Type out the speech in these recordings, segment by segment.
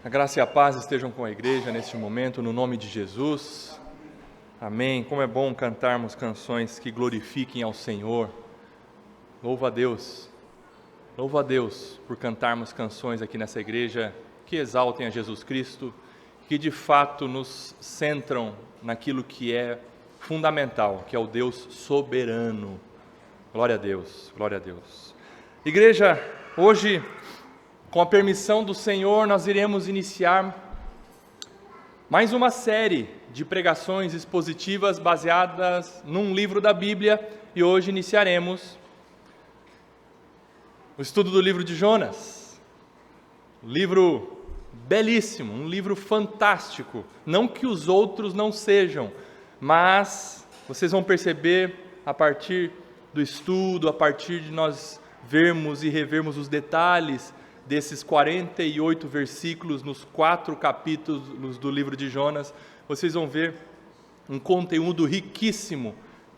A graça e a paz estejam com a igreja neste momento, no nome de Jesus. Amém. Como é bom cantarmos canções que glorifiquem ao Senhor. Louva a Deus por cantarmos canções aqui nessa igreja que exaltem a Jesus Cristo, que de fato nos centram naquilo que é fundamental, que é o Deus soberano. Glória a Deus, glória a Deus. Igreja, hoje, com a permissão do Senhor, nós iremos iniciar mais uma série de pregações expositivas baseadas num livro da Bíblia, e hoje iniciaremos o estudo do livro de Jonas. Um livro belíssimo, um livro fantástico, não que os outros não sejam, mas vocês vão perceber a partir do estudo, a partir de nós vermos e revermos os detalhes desses 48 versículos nos 4 capítulos do livro de Jonas, vocês vão ver um conteúdo riquíssimo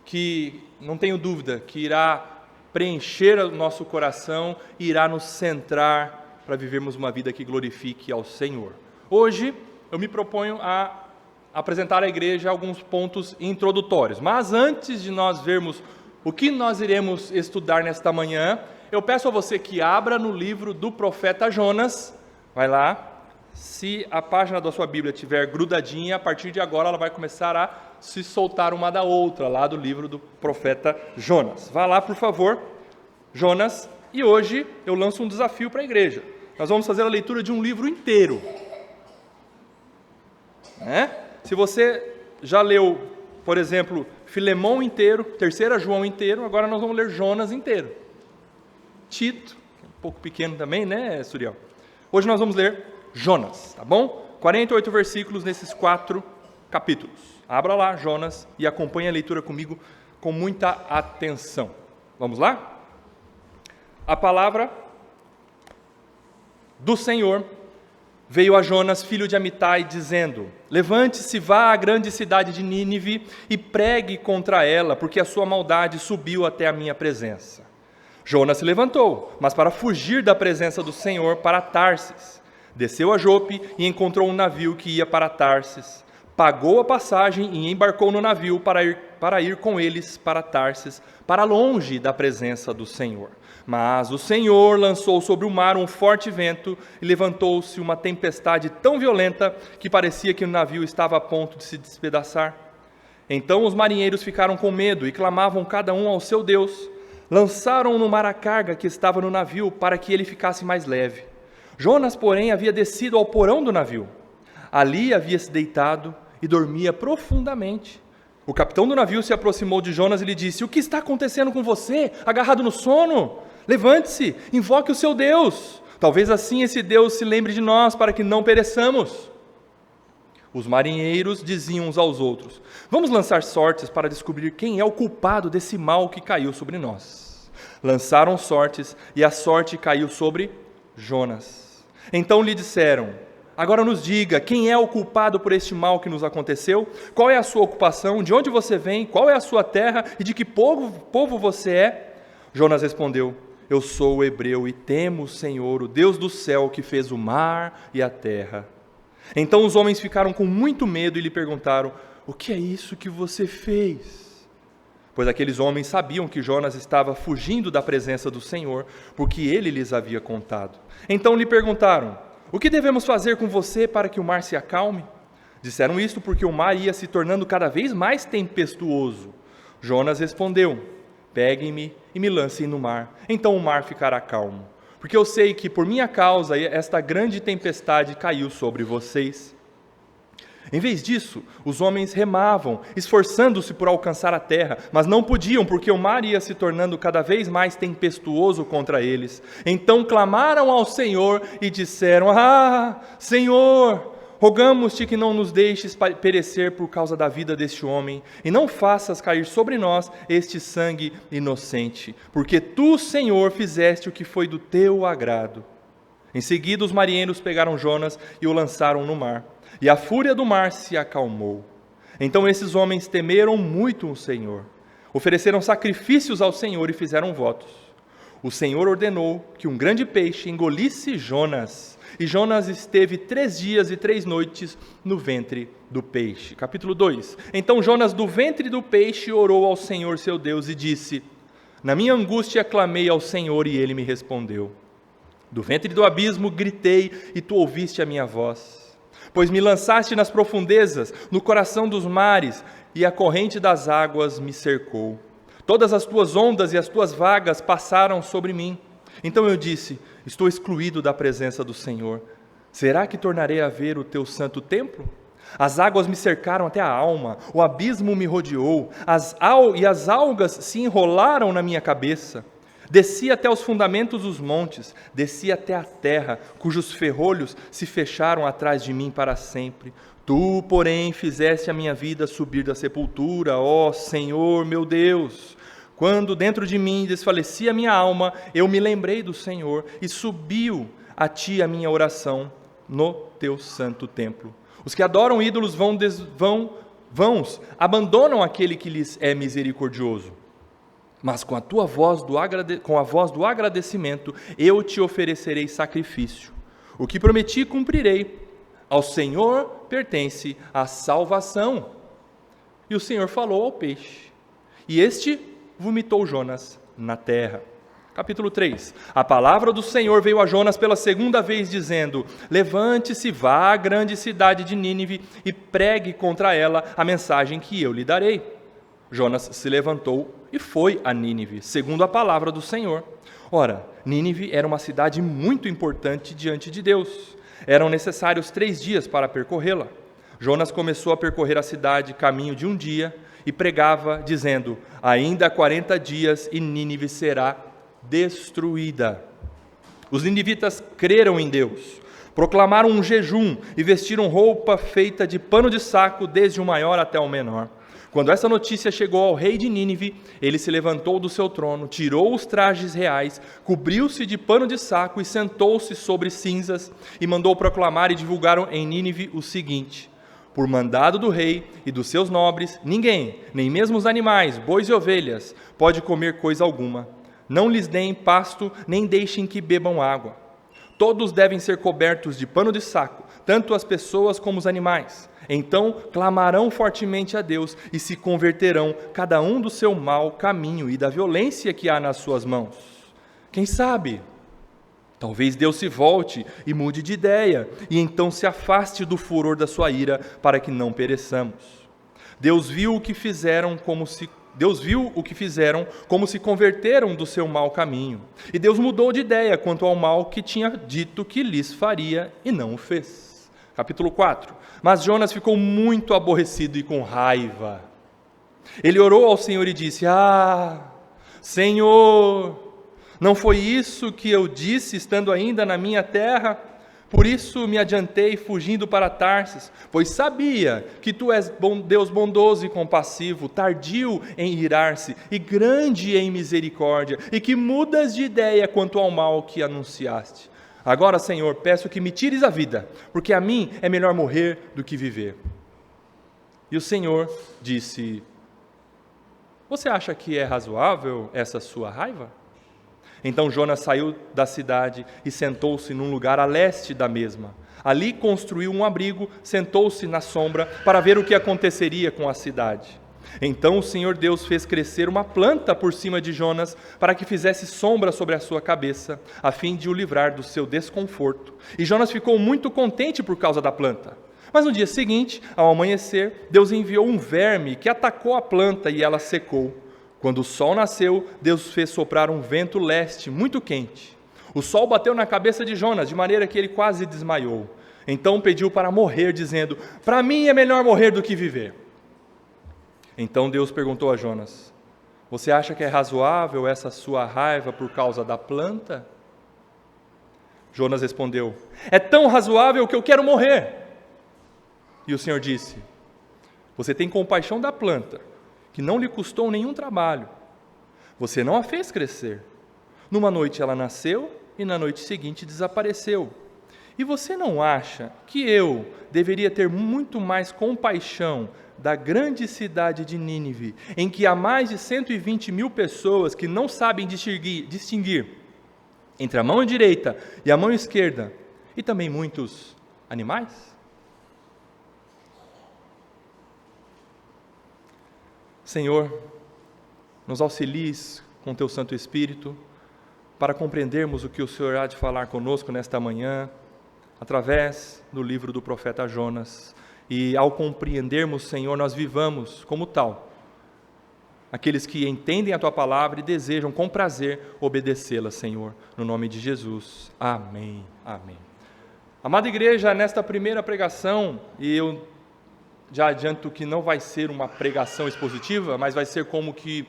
que, não tenho dúvida, que irá preencher o nosso coração e irá nos centrar para vivermos uma vida que glorifique ao Senhor. Hoje eu me proponho a apresentar à igreja alguns pontos introdutórios, mas antes de nós vermos o que nós iremos estudar nesta manhã, eu peço a você que abra no livro do profeta Jonas. Vai lá, se a página da sua Bíblia estiver grudadinha, a partir de agora ela vai começar a se soltar uma da outra, lá do livro do profeta Jonas. Vá lá, por favor, Jonas, e hoje eu lanço um desafio para a igreja. Nós vamos fazer a leitura de um livro inteiro. Se você já leu, por exemplo, Filemão inteiro, 3 João inteiro, agora nós vamos ler Jonas inteiro. Tito, um pouco pequeno também, né, Suriel? Hoje nós vamos ler Jonas, tá bom? 48 versículos nesses 4 capítulos. Abra lá Jonas e acompanhe a leitura comigo com muita atenção. Vamos lá? A palavra do Senhor veio a Jonas, filho de Amitai, dizendo: levante-se, vá à grande cidade de Nínive e pregue contra ela, porque a sua maldade subiu até a minha presença. Jonas se levantou, mas para fugir da presença do Senhor, para Tarsis. Desceu a Jope e encontrou um navio que ia para Tarsis. Pagou a passagem e embarcou no navio para ir com eles para Tarsis, para longe da presença do Senhor. Mas o Senhor lançou sobre o mar um forte vento e levantou-se uma tempestade tão violenta que parecia que o navio estava a ponto de se despedaçar. Então os marinheiros ficaram com medo e clamavam cada um ao seu Deus. Lançaram no mar a carga que estava no navio para que ele ficasse mais leve. Jonas, porém, havia descido ao porão do navio. Ali havia se deitado e dormia profundamente. O capitão do navio se aproximou de Jonas e lhe disse: o que está acontecendo com você, agarrado no sono? Levante-se, invoque o seu Deus. Talvez assim esse Deus se lembre de nós para que não pereçamos. Os marinheiros diziam uns aos outros: vamos lançar sortes para descobrir quem é o culpado desse mal que caiu sobre nós. Lançaram sortes e a sorte caiu sobre Jonas. Então lhe disseram: agora nos diga, quem é o culpado por este mal que nos aconteceu? Qual é a sua ocupação? De onde você vem? Qual é a sua terra? E de que povo você é? Jonas respondeu: eu sou o hebreu e temo o Senhor, o Deus do céu, que fez o mar e a terra. Então os homens ficaram com muito medo e lhe perguntaram: o que é isso que você fez? Pois aqueles homens sabiam que Jonas estava fugindo da presença do Senhor, porque ele lhes havia contado. Então lhe perguntaram: o que devemos fazer com você para que o mar se acalme? Disseram isto porque o mar ia se tornando cada vez mais tempestuoso. Jonas respondeu: peguem-me e me lancem no mar, então o mar ficará calmo. Porque eu sei que por minha causa esta grande tempestade caiu sobre vocês. Em vez disso, os homens remavam, esforçando-se por alcançar a terra, mas não podiam, porque o mar ia se tornando cada vez mais tempestuoso contra eles. Então clamaram ao Senhor e disseram: ah, Senhor, rogamos-te que não nos deixes perecer por causa da vida deste homem, e não faças cair sobre nós este sangue inocente, porque tu, Senhor, fizeste o que foi do teu agrado. Em seguida os marinheiros pegaram Jonas e o lançaram no mar, e a fúria do mar se acalmou. Então esses homens temeram muito o Senhor, ofereceram sacrifícios ao Senhor e fizeram votos. O Senhor ordenou que um grande peixe engolisse Jonas, e Jonas esteve 3 dias e 3 noites no ventre do peixe. Capítulo 2. Então Jonas do ventre do peixe orou ao Senhor seu Deus e disse: na minha angústia clamei ao Senhor e ele me respondeu. Do ventre do abismo gritei e tu ouviste a minha voz. Pois me lançaste nas profundezas, no coração dos mares, e a corrente das águas me cercou. Todas as tuas ondas e as tuas vagas passaram sobre mim. Então eu disse: estou excluído da presença do Senhor. Será que tornarei a ver o teu santo templo? As águas me cercaram até a alma, o abismo me rodeou, e as algas se enrolaram na minha cabeça. Desci até os fundamentos dos montes, desci até a terra, cujos ferrolhos se fecharam atrás de mim para sempre. Tu, porém, fizeste a minha vida subir da sepultura, ó Senhor meu Deus. Quando dentro de mim desfalecia a minha alma, eu me lembrei do Senhor, e subiu a ti a minha oração no teu santo templo. Os que adoram ídolos vãos abandonam aquele que lhes é misericordioso. Mas com a voz do agradecimento, eu te oferecerei sacrifício. O que prometi, cumprirei. Ao Senhor pertence a salvação. E o Senhor falou ao peixe, e este vomitou Jonas na terra. Capítulo 3. A palavra do Senhor veio a Jonas pela segunda vez, dizendo: levante-se, vá à grande cidade de Nínive e pregue contra ela a mensagem que eu lhe darei. Jonas se levantou e foi a Nínive, segundo a palavra do Senhor. Ora, Nínive era uma cidade muito importante diante de Deus. Eram necessários 3 dias para percorrê-la. Jonas começou a percorrer a cidade caminho de um dia e pregava, dizendo: ainda há 40 dias e Nínive será destruída. Os ninivitas creram em Deus, proclamaram um jejum e vestiram roupa feita de pano de saco, desde o maior até o menor. Quando essa notícia chegou ao rei de Nínive, ele se levantou do seu trono, tirou os trajes reais, cobriu-se de pano de saco e sentou-se sobre cinzas e mandou proclamar e divulgar em Nínive o seguinte: por mandado do rei e dos seus nobres, ninguém, nem mesmo os animais, bois e ovelhas, pode comer coisa alguma. Não lhes deem pasto, nem deixem que bebam água. Todos devem ser cobertos de pano de saco, tanto as pessoas como os animais. Então clamarão fortemente a Deus e se converterão, cada um do seu mau caminho e da violência que há nas suas mãos. Quem sabe? Talvez Deus se volte e mude de ideia, e então se afaste do furor da sua ira, para que não pereçamos. Deus viu o que fizeram, como se converteram do seu mau caminho. E Deus mudou de ideia quanto ao mal que tinha dito que lhes faria, e não o fez. Capítulo 4. Mas Jonas ficou muito aborrecido e com raiva. Ele orou ao Senhor e disse: Senhor, não foi isso que eu disse estando ainda na minha terra? Por isso me adiantei fugindo para Tarsis, pois sabia que tu és Deus bondoso e compassivo, tardio em irar-se e grande em misericórdia, e que mudas de ideia quanto ao mal que anunciaste. Agora, Senhor, peço que me tires a vida, porque a mim é melhor morrer do que viver. E o Senhor disse: você acha que é razoável essa sua raiva? Então Jonas saiu da cidade e sentou-se num lugar a leste da mesma. Ali construiu um abrigo, sentou-se na sombra para ver o que aconteceria com a cidade. Então o Senhor Deus fez crescer uma planta por cima de Jonas para que fizesse sombra sobre a sua cabeça, a fim de o livrar do seu desconforto. E Jonas ficou muito contente por causa da planta. Mas no dia seguinte, ao amanhecer, Deus enviou um verme que atacou a planta e ela secou. Quando o sol nasceu, Deus fez soprar um vento leste muito quente. O sol bateu na cabeça de Jonas, de maneira que ele quase desmaiou. Então pediu para morrer, dizendo: para mim é melhor morrer do que viver. Então Deus perguntou a Jonas: você acha que é razoável essa sua raiva por causa da planta? Jonas respondeu: é tão razoável que eu quero morrer. E o Senhor disse: você tem compaixão da planta, que não lhe custou nenhum trabalho. Você não a fez crescer. Numa noite ela nasceu e na noite seguinte desapareceu. E você não acha que eu deveria ter muito mais compaixão da grande cidade de Nínive, em que há mais de 120 mil pessoas que não sabem distinguir entre a mão direita e a mão esquerda, e também muitos animais? Senhor, nos auxilies com Teu Santo Espírito, para compreendermos o que o Senhor há de falar conosco nesta manhã, através do livro do profeta Jonas. E ao compreendermos, Senhor, nós vivamos como tal, aqueles que entendem a Tua palavra e desejam com prazer obedecê-la, Senhor, no nome de Jesus. Amém. Amém. Amada igreja, nesta primeira pregação, e eu já adianto que não vai ser uma pregação expositiva, mas vai ser como que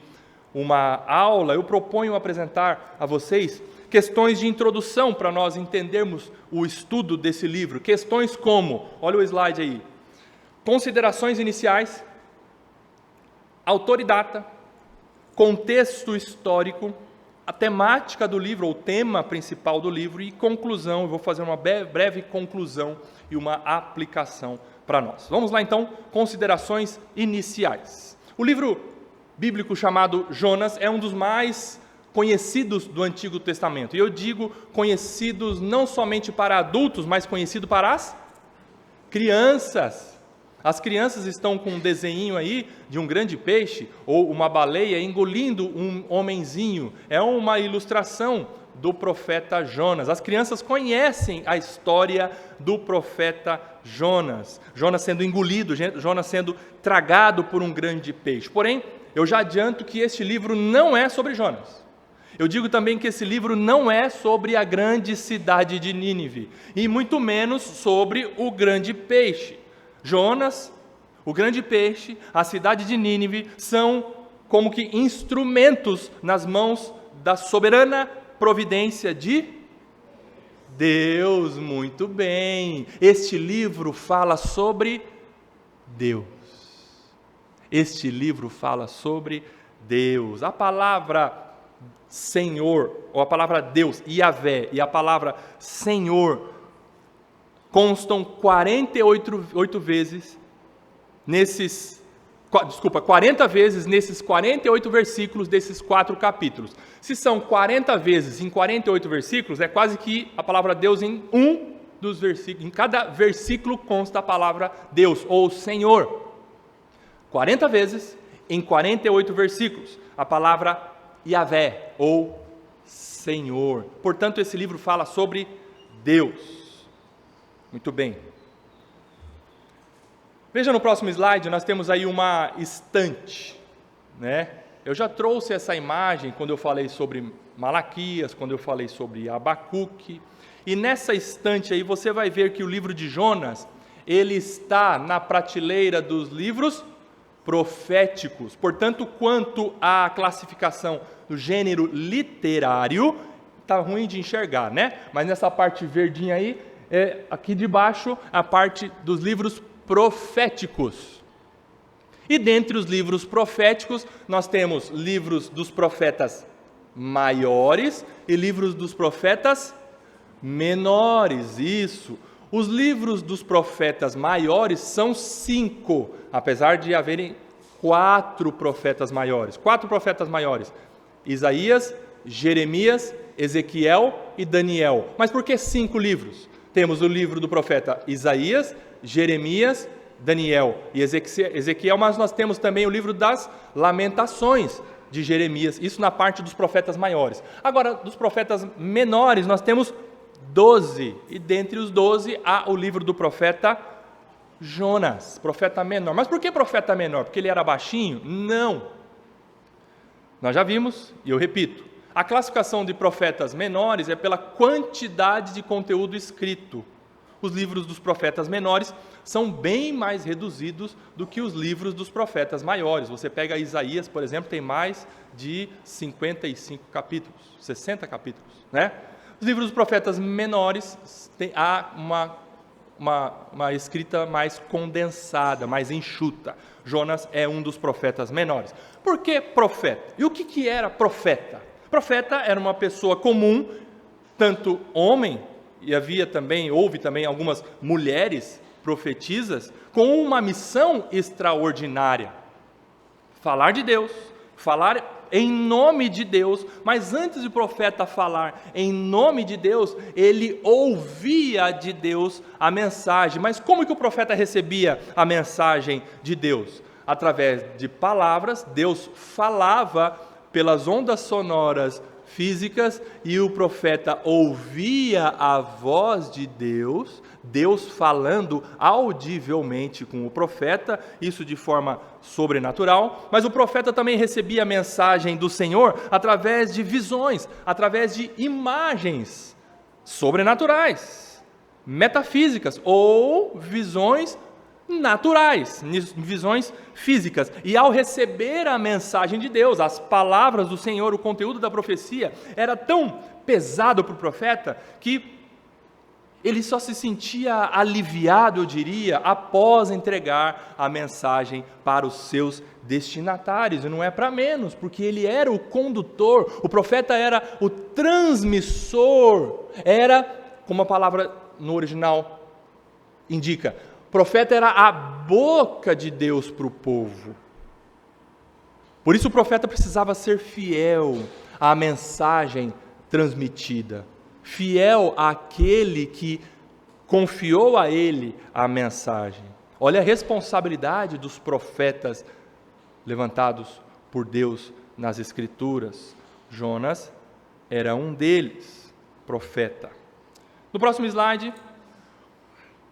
uma aula, eu proponho apresentar a vocês questões de introdução para nós entendermos o estudo desse livro. Questões como, olha o slide aí, considerações iniciais, autor e data, contexto histórico, a temática do livro, ou tema principal do livro, e conclusão. Eu vou fazer uma breve conclusão e uma aplicação para nós. Vamos lá então, considerações iniciais. O livro bíblico chamado Jonas é um dos mais conhecidos do Antigo Testamento. E eu digo conhecidos não somente para adultos, mas conhecido para as crianças. As crianças estão com um desenho aí de um grande peixe ou uma baleia engolindo um homenzinho. É uma ilustração do profeta Jonas. As crianças conhecem a história do profeta Jonas. Jonas sendo engolido, Jonas sendo tragado por um grande peixe. Porém, eu já adianto que este livro não é sobre Jonas. Eu digo também que esse livro não é sobre a grande cidade de Nínive, e muito menos sobre o grande peixe. Jonas, o grande peixe, a cidade de Nínive, são como que instrumentos nas mãos da soberana providência de Deus. Muito bem. Este livro fala sobre Deus. Este livro fala sobre Deus. A palavra Senhor, ou a palavra Deus, Yahvé, e a palavra Senhor constam 40 vezes nesses 48 versículos desses 4 capítulos. Se são 40 vezes em 48 versículos, é quase que a palavra Deus em um dos versículos. Em cada versículo consta a palavra Deus, ou Senhor. 40 vezes em 48 versículos, a palavra Yahvé, ou Senhor. Portanto, esse livro fala sobre Deus. Muito bem. Veja no próximo slide, nós temos aí uma estante, né? Eu já trouxe essa imagem quando eu falei sobre Malaquias, quando eu falei sobre Abacuque, e nessa estante aí você vai ver que o livro de Jonas, ele está na prateleira dos livros proféticos. Portanto, quanto à classificação do gênero literário, está ruim de enxergar, né? Mas nessa parte verdinha aí, aqui de baixo, a parte dos livros proféticos. E dentre os livros proféticos, nós temos livros dos profetas maiores e livros dos profetas menores. Isso. Os livros dos profetas maiores são 5, apesar de haverem 4 profetas maiores. 4 profetas maiores: Isaías, Jeremias, Ezequiel e Daniel. Mas por que 5 livros? Temos o livro do profeta Isaías, Jeremias, Daniel e Ezequiel, mas nós temos também o livro das Lamentações de Jeremias, isso na parte dos profetas maiores. Agora, dos profetas menores, nós temos 12, e dentre os 12 há o livro do profeta Jonas, profeta menor. Mas por que profeta menor? Porque ele era baixinho? Não. Nós já vimos, e eu repito, a classificação de profetas menores é pela quantidade de conteúdo escrito. Os livros dos profetas menores são bem mais reduzidos do que os livros dos profetas maiores. Você pega Isaías, por exemplo, tem mais de 55 capítulos, 60 capítulos, né? Os livros dos profetas menores há uma escrita mais condensada, mais enxuta. Jonas é um dos profetas menores. Por que profeta? E o que era profeta? Profeta era uma pessoa comum, tanto homem, e houve também algumas mulheres profetisas com uma missão extraordinária: falar de Deus, falar em nome de Deus. Mas antes do profeta falar em nome de Deus, ele ouvia de Deus a mensagem. Mas como que o profeta recebia a mensagem de Deus? Através de palavras. Deus falava pelas ondas sonoras físicas e o profeta ouvia a voz de Deus, Deus falando audivelmente com o profeta, isso de forma sobrenatural. Mas o profeta também recebia a mensagem do Senhor através de visões, através de imagens sobrenaturais, metafísicas ou visões naturais, visões físicas. E ao receber a mensagem de Deus, as palavras do Senhor, o conteúdo da profecia era tão pesado para o profeta que ele só se sentia aliviado, eu diria, após entregar a mensagem para os seus destinatários. E não é para menos, porque ele era o condutor, o profeta era o transmissor, era, como a palavra no original indica, o profeta era a boca de Deus para o povo. Por isso o profeta precisava ser fiel à mensagem transmitida, fiel àquele que confiou a ele a mensagem. Olha a responsabilidade dos profetas levantados por Deus nas Escrituras. Jonas era um deles, profeta. No próximo slide,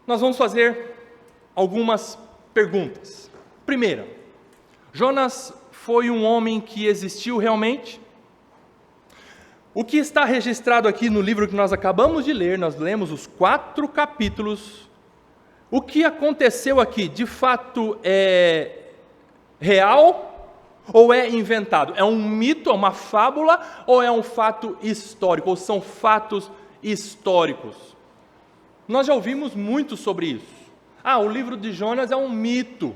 nós vamos fazer algumas perguntas. Primeira, Jonas foi um homem que existiu realmente? O que está registrado aqui no livro que nós acabamos de ler, nós lemos os 4 capítulos, o que aconteceu aqui, de fato é real ou é inventado? É um mito, é uma fábula ou é um fato histórico, ou são fatos históricos? Nós já ouvimos muito sobre isso. O livro de Jonas é um mito.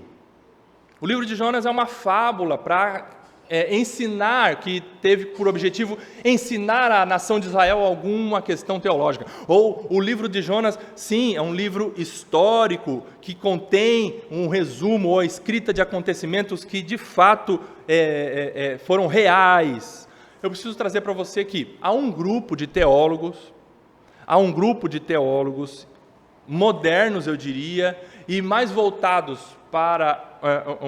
O livro de Jonas é uma fábula para ensinar, que teve por objetivo ensinar à nação de Israel alguma questão teológica. Ou o livro de Jonas, sim, é um livro histórico que contém um resumo ou a escrita de acontecimentos que de fato foram reais. Eu preciso trazer para você que há um grupo de teólogos modernos, eu diria, e mais voltados para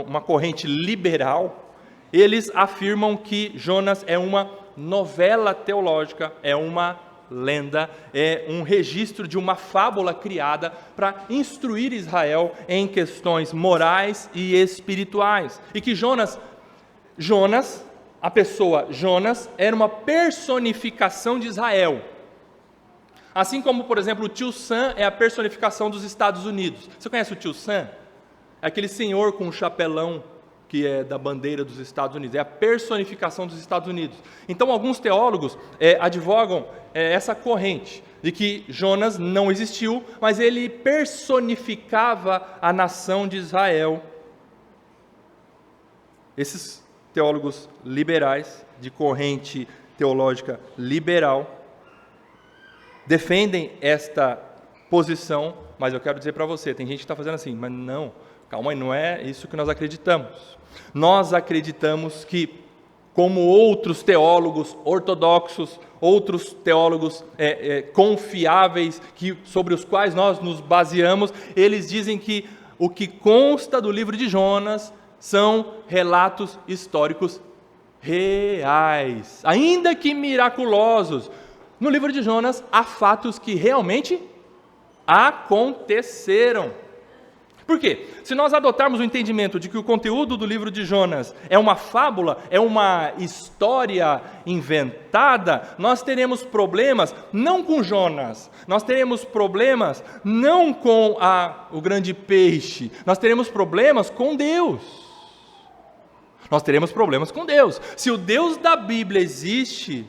uma corrente liberal. Eles afirmam que Jonas é uma novela teológica, é uma lenda, é um registro de uma fábula criada para instruir Israel em questões morais e espirituais. E que Jonas, a pessoa Jonas, era uma personificação de Israel. Assim como, por exemplo, o tio Sam é a personificação dos Estados Unidos. Você conhece o tio Sam? É aquele senhor com um chapelão que é da bandeira dos Estados Unidos. É a personificação dos Estados Unidos. Então, alguns teólogos advogam essa corrente de que Jonas não existiu, mas ele personificava a nação de Israel. Esses teólogos liberais, de corrente teológica liberal, defendem esta posição, mas eu quero dizer para você, tem gente que está fazendo assim, mas não, calma aí, não é isso que nós acreditamos. Nós acreditamos que, como outros teólogos ortodoxos, outros teólogos confiáveis, sobre os quais nós nos baseamos, eles dizem que o que consta do livro de Jonas são relatos históricos reais, ainda que miraculosos. No livro de Jonas, há fatos que realmente aconteceram. Por quê? Se nós adotarmos o entendimento de que o conteúdo do livro de Jonas é uma fábula, é uma história inventada, nós teremos problemas não com Jonas, nós teremos problemas não com o grande peixe, nós teremos problemas com Deus. Nós teremos problemas com Deus. Se o Deus da Bíblia existe,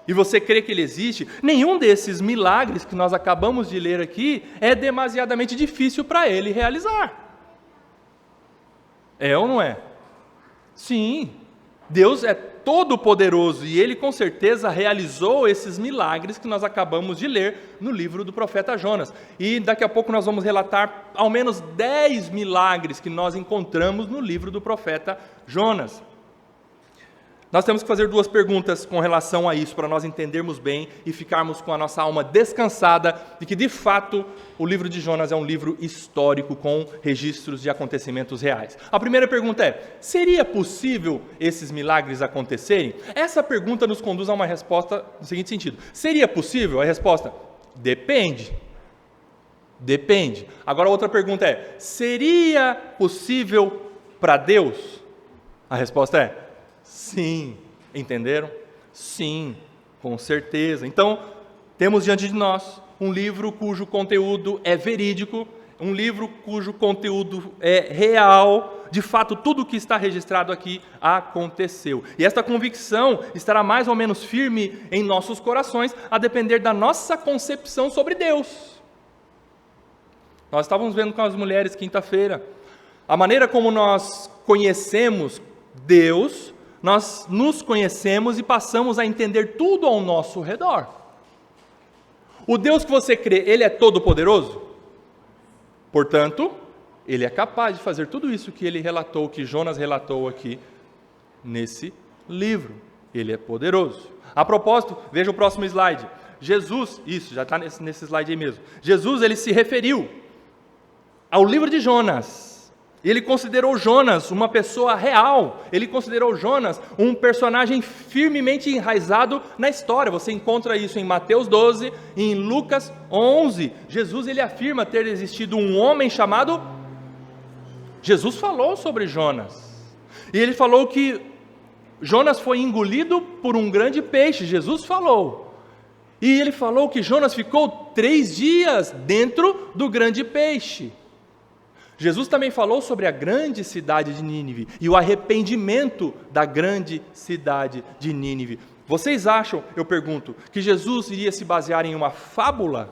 e você crê que ele existe, nenhum desses milagres que nós acabamos de ler aqui é demasiadamente difícil para ele realizar. É ou não é? Sim, Deus é todo-poderoso e ele com certeza realizou esses milagres que nós acabamos de ler no livro do profeta Jonas. E daqui a pouco nós vamos relatar ao menos 10 milagres que nós encontramos no livro do profeta Jonas. Nós temos que fazer 2 perguntas com relação a isso, para nós entendermos bem e ficarmos com a nossa alma descansada de que, de fato, o livro de Jonas é um livro histórico com registros de acontecimentos reais. A primeira pergunta é: seria possível esses milagres acontecerem? Essa pergunta nos conduz a uma resposta no seguinte sentido: seria possível? A resposta: depende. Depende. Agora, a outra pergunta é: seria possível para Deus? A resposta é: sim. Entenderam? Sim, com certeza. Então, temos diante de nós um livro cujo conteúdo é verídico, um livro cujo conteúdo é real. De fato, tudo o que está registrado aqui aconteceu. E esta convicção estará mais ou menos firme em nossos corações, a depender da nossa concepção sobre Deus. Nós estávamos vendo com as mulheres quinta-feira. A maneira como nós conhecemos Deus, nós nos conhecemos e passamos a entender tudo ao nosso redor. O Deus que você crê, Ele é todo-poderoso? Portanto, Ele é capaz de fazer tudo isso que Ele relatou, que Jonas relatou aqui nesse livro. Ele é poderoso. A propósito, veja o próximo slide. Jesus, isso, já está nesse slide aí mesmo. Jesus, Ele se referiu ao livro de Jonas. Ele considerou Jonas uma pessoa real. Ele considerou Jonas um personagem firmemente enraizado na história. Você encontra isso em Mateus 12 e em Lucas 11. Jesus, ele afirma ter existido um homem chamado... Jesus falou sobre Jonas. E ele falou que Jonas foi engolido por um grande peixe. Jesus falou. E ele falou que Jonas ficou 3 dias dentro do grande peixe. Jesus também falou sobre a grande cidade de Nínive e o arrependimento da grande cidade de Nínive. Vocês acham, eu pergunto, que Jesus iria se basear em uma fábula?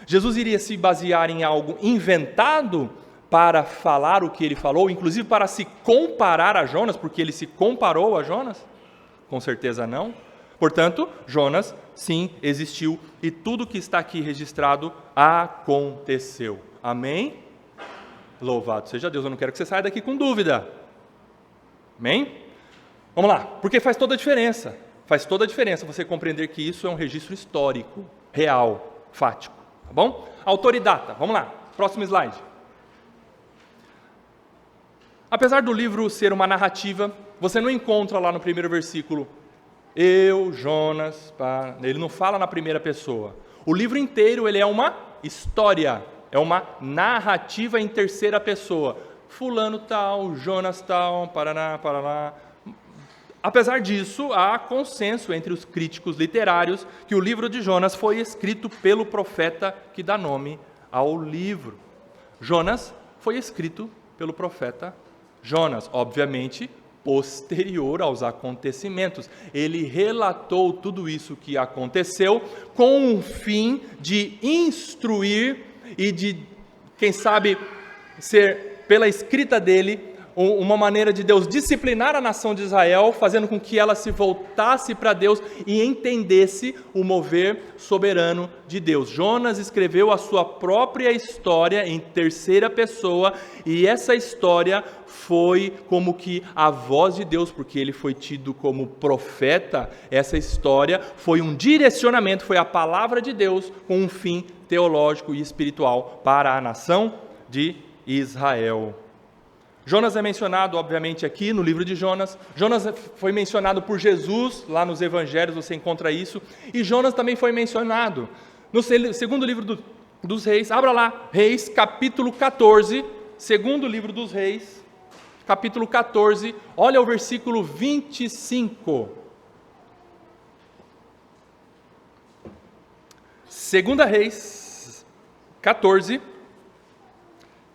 Jesus iria se basear em algo inventado para falar o que ele falou, inclusive para se comparar a Jonas, porque ele se comparou a Jonas? Com certeza não. Portanto, Jonas, sim, existiu e tudo que está aqui registrado aconteceu. Amém? Louvado seja Deus, eu não quero que você saia daqui com dúvida. Amém? Vamos lá, porque faz toda a diferença. Faz toda a diferença você compreender que isso é um registro histórico, real, fático. Tá bom? Autoridata, vamos lá, próximo slide. Apesar do livro ser uma narrativa, você não encontra lá no primeiro versículo, eu, Jonas, ele não fala na primeira pessoa. O livro inteiro ele é uma história. É uma narrativa em terceira pessoa. Fulano tal, Jonas tal, paraná, paraná. Apesar disso, há consenso entre os críticos literários que o livro de Jonas foi escrito pelo profeta que dá nome ao livro. Jonas foi escrito pelo profeta Jonas, obviamente posterior aos acontecimentos. Ele relatou tudo isso que aconteceu com o fim de instruir e de, quem sabe, ser, pela escrita dele, uma maneira de Deus disciplinar a nação de Israel, fazendo com que ela se voltasse para Deus e entendesse o mover soberano de Deus. Jonas escreveu a sua própria história em terceira pessoa, e essa história foi como que a voz de Deus, porque ele foi tido como profeta. Essa história foi um direcionamento, foi a palavra de Deus com um fim teológico e espiritual para a nação de Israel. Jonas é mencionado, obviamente, aqui no livro de Jonas. Jonas foi mencionado por Jesus, lá nos evangelhos você encontra isso. E Jonas também foi mencionado no segundo livro dos Reis. Abra lá, Reis, capítulo 14. Segundo livro dos Reis, capítulo 14. Olha o versículo 25. Segunda Reis, 14,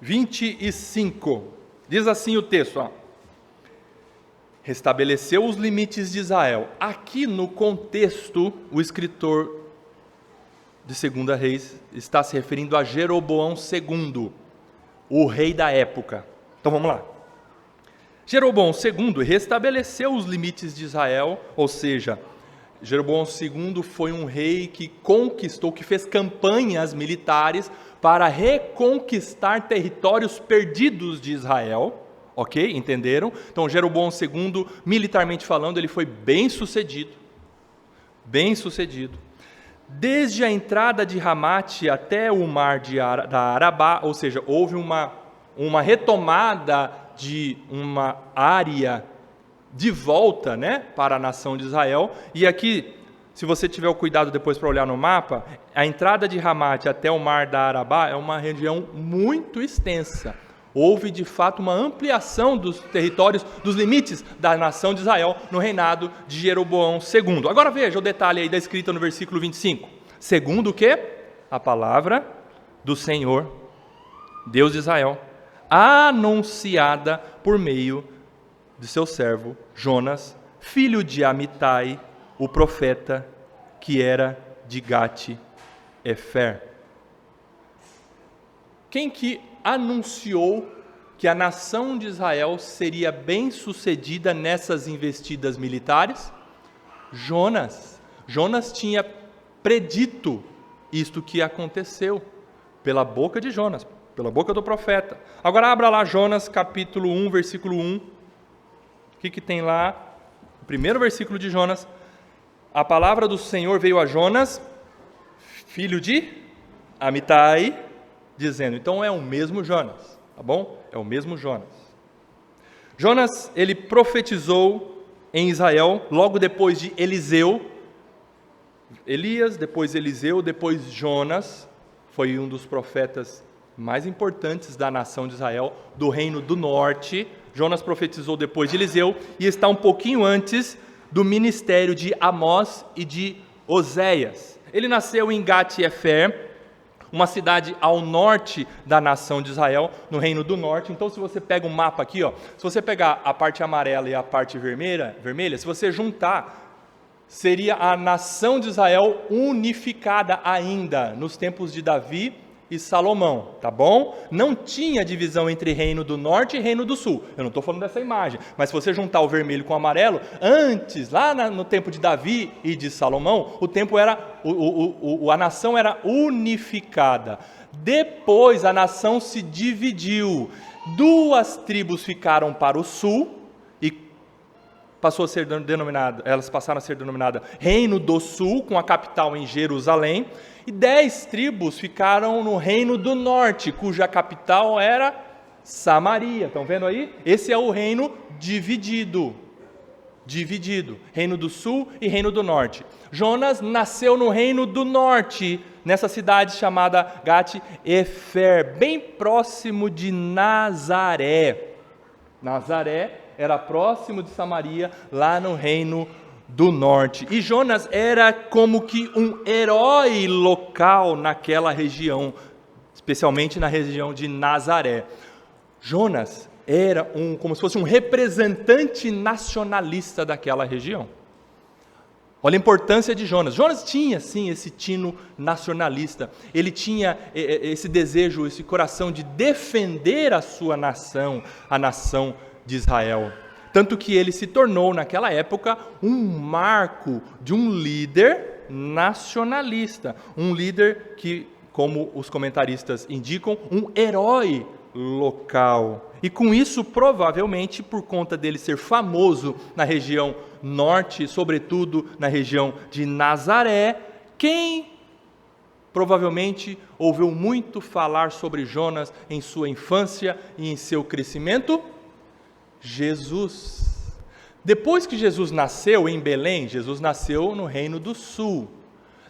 25. Diz assim o texto, restabeleceu os limites de Israel. Aqui no contexto, o escritor de Segunda Reis está se referindo a Jeroboão II, o rei da época. Então vamos lá. Jeroboão II restabeleceu os limites de Israel, ou seja, Jeroboão II foi um rei que conquistou, que fez campanhas militares para reconquistar territórios perdidos de Israel, ok? Entenderam? Então, Jeroboão II, militarmente falando, ele foi bem sucedido. Desde a entrada de Ramate até o mar da Arabá, ou seja, houve uma retomada de uma área de volta, né, para a nação de Israel. E aqui, se você tiver o cuidado depois para olhar no mapa, a entrada de Ramate até o mar da Arabá é uma região muito extensa. Houve, de fato, uma ampliação dos territórios, dos limites da nação de Israel no reinado de Jeroboão II. Agora veja o detalhe aí da escrita no versículo 25. Segundo o quê? A palavra do Senhor, Deus de Israel, anunciada por meio de seu servo Jonas, filho de Amitai, o profeta, que era de Gate-Efer. Quem que anunciou que a nação de Israel seria bem-sucedida nessas investidas militares? Jonas. Jonas tinha predito isto que aconteceu pela boca de Jonas, pela boca do profeta. Agora abra lá Jonas capítulo 1, versículo 1. O que tem lá? O primeiro versículo de Jonas. A palavra do Senhor veio a Jonas, filho de Amitai, dizendo. Então é o mesmo Jonas, tá bom? É o mesmo Jonas. Jonas, ele profetizou em Israel logo depois de Eliseu. Elias, depois Eliseu, depois Jonas, foi um dos profetas mais importantes da nação de Israel, do reino do norte. Jonas profetizou depois de Eliseu e está um pouquinho antes do ministério de Amós e de Oséias. Ele nasceu em Gate-Efer, uma cidade ao norte da nação de Israel, no reino do norte. Então, se você pega um mapa aqui, se você pegar a parte amarela e a parte vermelha, se você juntar, seria a nação de Israel unificada ainda nos tempos de Davi e Salomão, tá bom? Não tinha divisão entre reino do norte e reino do sul. Eu não estou falando dessa imagem, mas se você juntar o vermelho com o amarelo, antes, lá no tempo de Davi e de Salomão, o tempo era, a nação era unificada. Depois a nação se dividiu. 2 tribos ficaram para o sul e elas passaram a ser denominadas Reino do Sul, com a capital em Jerusalém. E 10 tribos ficaram no Reino do Norte, cuja capital era Samaria. Estão vendo aí? Esse é o reino dividido. Reino do Sul e Reino do Norte. Jonas nasceu no Reino do Norte, nessa cidade chamada Gate-Efer, bem próximo de Nazaré. Nazaré era próximo de Samaria, lá no Reino do Norte. E Jonas era como que um herói local naquela região, especialmente na região de Nazaré. Jonas era como se fosse um representante nacionalista daquela região. Olha a importância de Jonas. Jonas tinha, sim, esse tino nacionalista. Ele tinha esse desejo, esse coração de defender a sua nação, a nação de Israel. Tanto que ele se tornou, naquela época, um marco de um líder nacionalista. Um líder que, como os comentaristas indicam, um herói local. E com isso, provavelmente, por conta dele ser famoso na região norte, sobretudo na região de Nazaré, quem provavelmente ouviu muito falar sobre Jonas em sua infância e em seu crescimento? Jesus. Depois que Jesus nasceu em Belém, Jesus nasceu no Reino do Sul.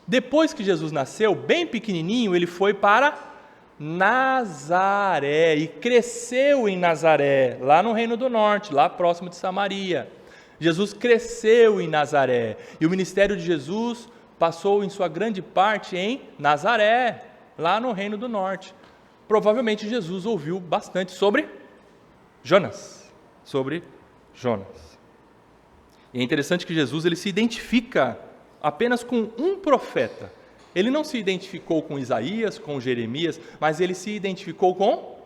Depois que Jesus nasceu, bem pequenininho, ele foi para Nazaré e cresceu em Nazaré, lá no Reino do Norte, lá próximo de Samaria. Jesus cresceu em Nazaré e o ministério de Jesus passou em sua grande parte em Nazaré, lá no Reino do Norte. Provavelmente Jesus ouviu bastante sobre Jonas. E é interessante que Jesus ele se identifica apenas com um profeta. Ele não se identificou com Isaías, com Jeremias, mas ele se identificou com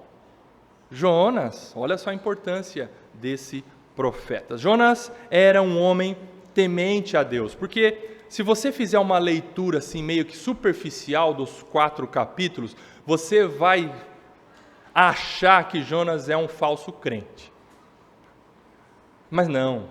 Jonas, olha só a importância desse profeta. Jonas era um homem temente a Deus, porque se você fizer uma leitura assim meio que superficial dos 4 capítulos, você vai achar que Jonas é um falso crente. Mas não,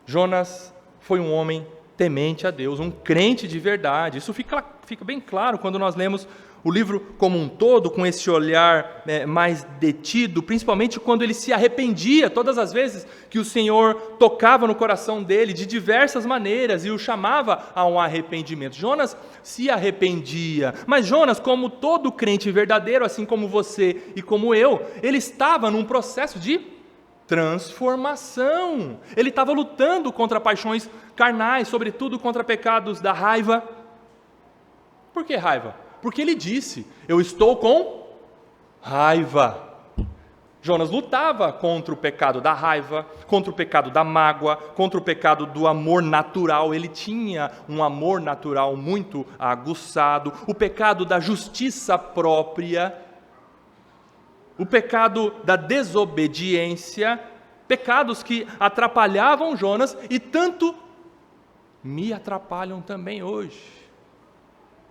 Jonas foi um homem temente a Deus, um crente de verdade. Isso fica bem claro quando nós lemos o livro como um todo, com esse olhar mais detido, principalmente quando ele se arrependia, todas as vezes que o Senhor tocava no coração dele, de diversas maneiras, e o chamava a um arrependimento. Jonas se arrependia, mas Jonas, como todo crente verdadeiro, assim como você e como eu, ele estava num processo de transformação. Ele estava lutando contra paixões carnais, sobretudo contra pecados da raiva. Por que raiva? Porque ele disse, eu estou com raiva. Jonas lutava contra o pecado da raiva, contra o pecado da mágoa, contra o pecado do amor natural. Ele tinha um amor natural muito aguçado, o pecado da justiça própria, o pecado da desobediência, pecados que atrapalhavam Jonas e tanto me atrapalham também hoje.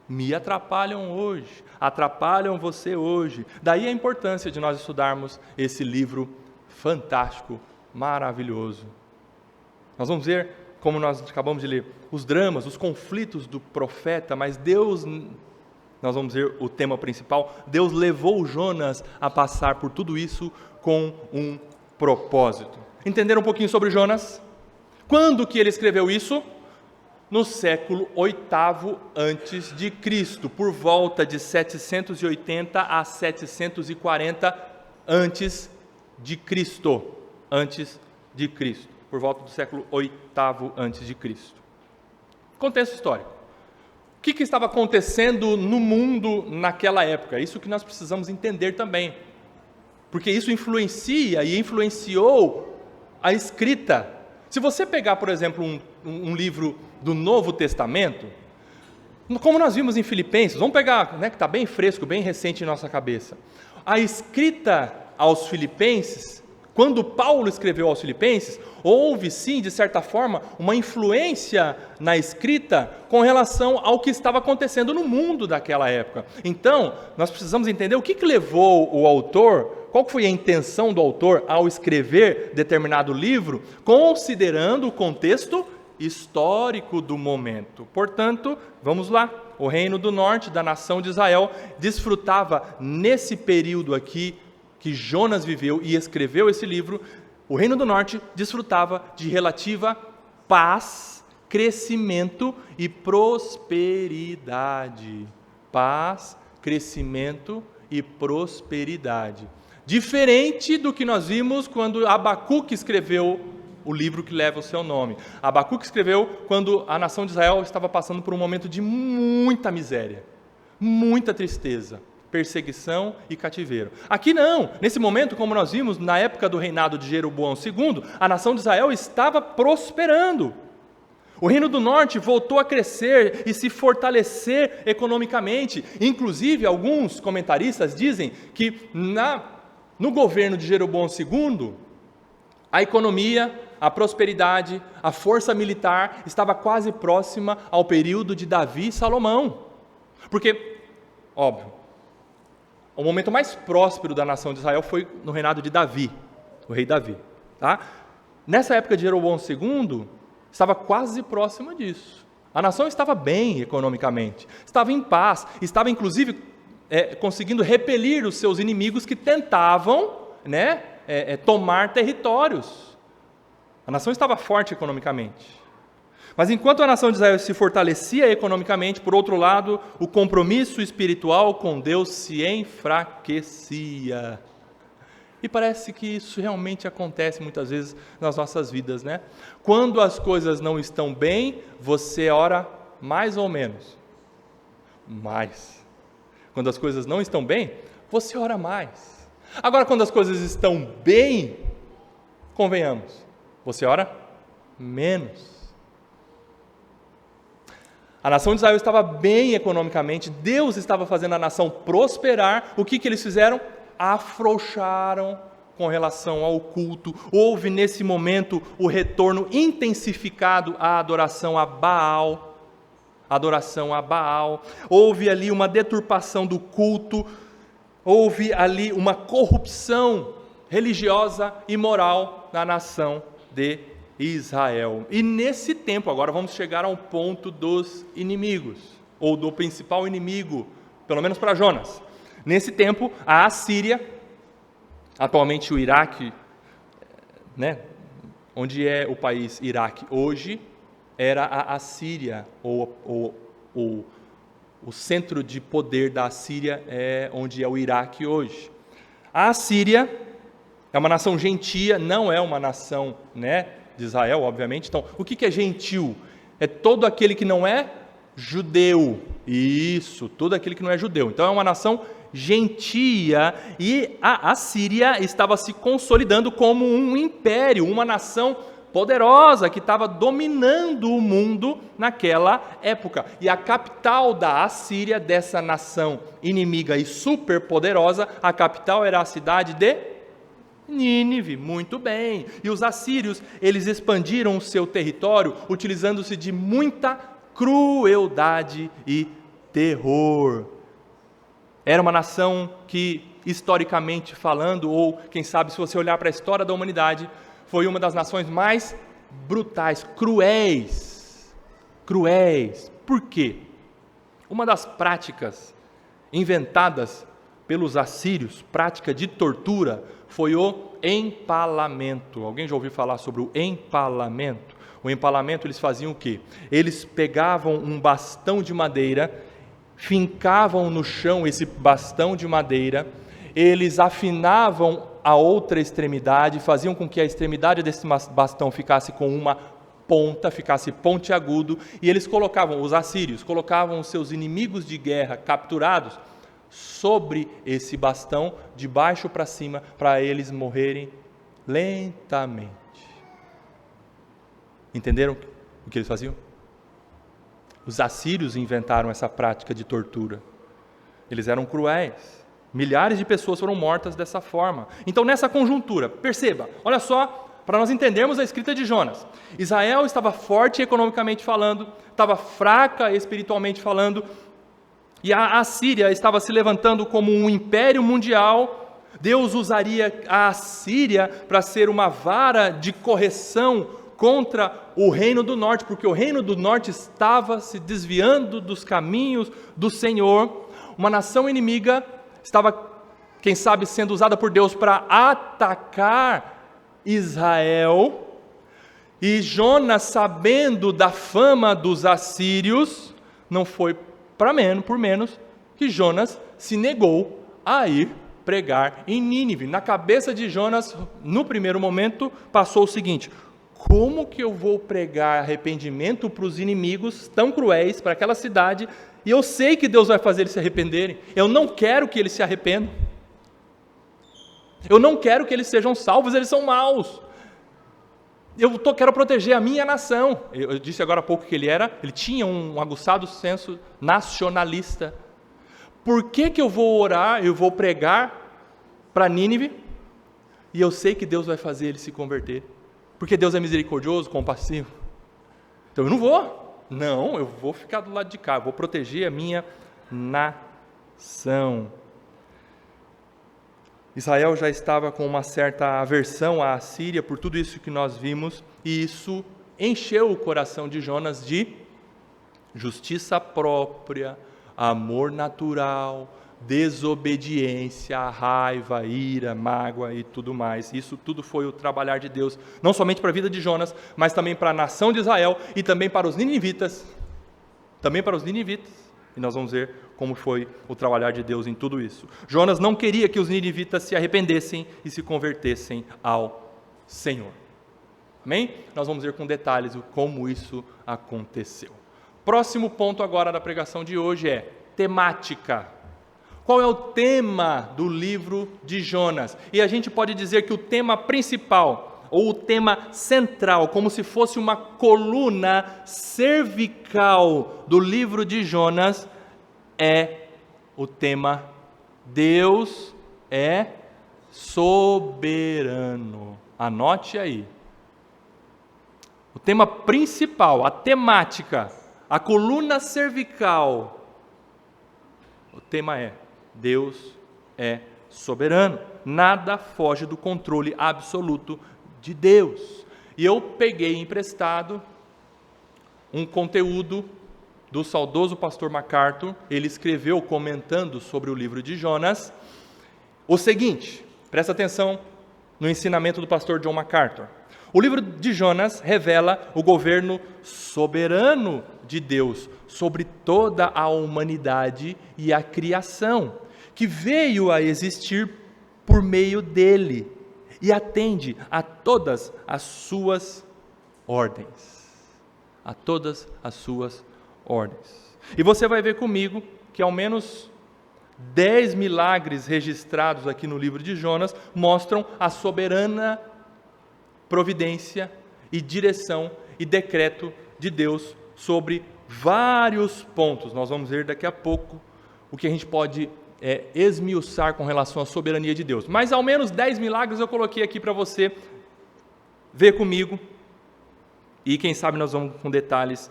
Me atrapalham hoje, atrapalham você hoje. Daí a importância de nós estudarmos esse livro fantástico, maravilhoso. Nós vamos ver, como nós acabamos de ler, os dramas, os conflitos do profeta, mas Deus, nós vamos ver o tema principal, Deus levou Jonas a passar por tudo isso com um propósito. Entender um pouquinho sobre Jonas? Quando que ele escreveu isso? No século VIII antes de Cristo, por volta de 780 a 740 antes de Cristo, por volta do século VIII antes de Cristo. Contexto histórico. O que estava acontecendo no mundo naquela época? Isso que nós precisamos entender também, porque isso influencia e influenciou a escrita. Se você pegar, por exemplo, um livro do Novo Testamento, como nós vimos em Filipenses, vamos pegar, que está bem fresco, bem recente em nossa cabeça. A escrita aos Filipenses, quando Paulo escreveu aos Filipenses, houve sim, de certa forma, uma influência na escrita com relação ao que estava acontecendo no mundo daquela época. Então, nós precisamos entender o que levou o autor, qual foi a intenção do autor ao escrever determinado livro, considerando o contexto histórico do momento. Portanto, vamos lá, o reino do norte da nação de Israel desfrutava nesse período aqui que Jonas viveu e escreveu esse livro, o reino do norte desfrutava de relativa paz, crescimento e prosperidade. Paz, crescimento e prosperidade. Diferente do que nós vimos quando Abacuque escreveu o livro que leva o seu nome. Abacuque escreveu quando a nação de Israel estava passando por um momento de muita miséria, muita tristeza, perseguição e cativeiro. Aqui não, nesse momento, como nós vimos, na época do reinado de Jeroboão II, a nação de Israel estava prosperando. O reino do norte voltou a crescer e se fortalecer economicamente. Inclusive, alguns comentaristas dizem que no governo de Jeroboão II, a economia, a prosperidade, a força militar estava quase próxima ao período de Davi e Salomão. Porque, óbvio, o momento mais próspero da nação de Israel foi no reinado de Davi, o rei Davi. Tá? Nessa época de Jeroboão II, estava quase próxima disso. A nação estava bem economicamente, estava em paz, estava inclusive conseguindo repelir os seus inimigos que tentavam tomar territórios. A nação estava forte economicamente. Mas enquanto a nação de Israel se fortalecia economicamente, por outro lado, o compromisso espiritual com Deus se enfraquecia. E parece que isso realmente acontece muitas vezes nas nossas vidas, né? Quando as coisas não estão bem, você ora mais ou menos? Mais. Quando as coisas não estão bem, você ora mais. Agora, quando as coisas estão bem, convenhamos, você ora menos. A nação de Israel estava bem economicamente, Deus estava fazendo a nação prosperar. O que eles fizeram? afrouxaram com relação ao culto. Houve nesse momento o retorno intensificado à adoração a Baal. Houve ali uma deturpação do culto, houve ali uma corrupção religiosa e moral na nação de Israel. E nesse tempo, agora vamos chegar ao ponto dos inimigos, ou do principal inimigo, pelo menos para Jonas. Nesse tempo, a Assíria, atualmente o Iraque, onde é o país Iraque hoje, era a Assíria, ou o centro de poder da Assíria é onde é o Iraque hoje. A Assíria é uma nação gentia, não é uma nação de Israel, obviamente. Então, o que é gentil? É todo aquele que não é judeu. Isso, todo aquele que não é judeu. Então, é uma nação gentia, e a Assíria estava se consolidando como um império, uma nação poderosa que estava dominando o mundo naquela época. E a capital da Assíria, dessa nação inimiga e superpoderosa, a capital era a cidade de Nínive. Muito bem. E os assírios, eles expandiram o seu território utilizando-se de muita crueldade e terror. Era uma nação que, historicamente falando, ou quem sabe se você olhar para a história da humanidade, foi uma das nações mais brutais, cruéis. Por quê? Uma das práticas inventadas pelos assírios, prática de tortura, foi o empalamento. Alguém já ouviu falar sobre o empalamento? O empalamento, eles faziam o quê? Eles pegavam um bastão de madeira, fincavam no chão esse bastão de madeira, eles afinavam a outra extremidade, faziam com que a extremidade desse bastão ficasse com uma ponta, ficasse pontiagudo, e eles os assírios, colocavam os seus inimigos de guerra capturados sobre esse bastão, de baixo para cima, para eles morrerem lentamente. Entenderam o que eles faziam? Os assírios inventaram essa prática de tortura. Eles eram cruéis. Milhares de pessoas foram mortas dessa forma. Então, nessa conjuntura, perceba, olha só, para nós entendermos a escrita de Jonas. Israel estava forte economicamente falando, estava fraca espiritualmente falando, e a Assíria estava se levantando como um império mundial. Deus usaria a Assíria para ser uma vara de correção contra o reino do norte, porque o reino do norte estava se desviando dos caminhos do Senhor. Uma nação inimiga estava, quem sabe, sendo usada por Deus para atacar Israel. E Jonas, sabendo da fama dos assírios, não foi por menos que Jonas se negou a ir pregar em Nínive. Na cabeça de Jonas, no primeiro momento, passou o seguinte: como que eu vou pregar arrependimento para os inimigos tão cruéis, para aquela cidade, e eu sei que Deus vai fazer eles se arrependerem? Eu não quero que eles se arrependam. Eu não quero que eles sejam salvos, eles são maus. Quero proteger a minha nação. Eu disse agora há pouco que ele tinha um aguçado senso nacionalista. Por que eu vou orar, eu vou pregar para Nínive, e eu sei que Deus vai fazer eles se converter? Porque Deus é misericordioso, compassivo. Então eu não vou. Não, eu vou ficar do lado de cá, eu vou proteger a minha nação. Israel já estava com uma certa aversão à Assíria por tudo isso que nós vimos, e isso encheu o coração de Jonas de justiça própria, amor natural, desobediência, raiva, ira, mágoa e tudo mais. Isso tudo foi o trabalhar de Deus, não somente para a vida de Jonas, mas também para a nação de Israel e também para os ninivitas. E nós vamos ver como foi o trabalhar de Deus em tudo isso. Jonas não queria que os ninivitas se arrependessem e se convertessem ao Senhor. Amém? Nós vamos ver com detalhes como isso aconteceu. Próximo ponto agora da pregação de hoje é temática. Qual é o tema do livro de Jonas? E a gente pode dizer que o tema principal, ou o tema central, como se fosse uma coluna cervical do livro de Jonas, é o tema Deus é soberano. Anote aí. O tema principal, a temática, a coluna cervical. O tema é: Deus é soberano. Nada foge do controle absoluto de Deus. E eu peguei emprestado um conteúdo do saudoso pastor MacArthur. Ele escreveu, comentando sobre o livro de Jonas, o seguinte, presta atenção no ensinamento do pastor John MacArthur. O livro de Jonas revela o governo soberano de Deus sobre toda a humanidade e a criação, que veio a existir por meio dele e atende a todas as suas ordens. A todas as suas ordens. E você vai ver comigo que ao menos 10 milagres registrados aqui no livro de Jonas mostram a soberana providência e direção e decreto de Deus sobre vários pontos. Nós vamos ver daqui a pouco o que a gente pode esmiuçar com relação à soberania de Deus. Mas ao menos 10 milagres eu coloquei aqui para você ver comigo, e quem sabe nós vamos com detalhes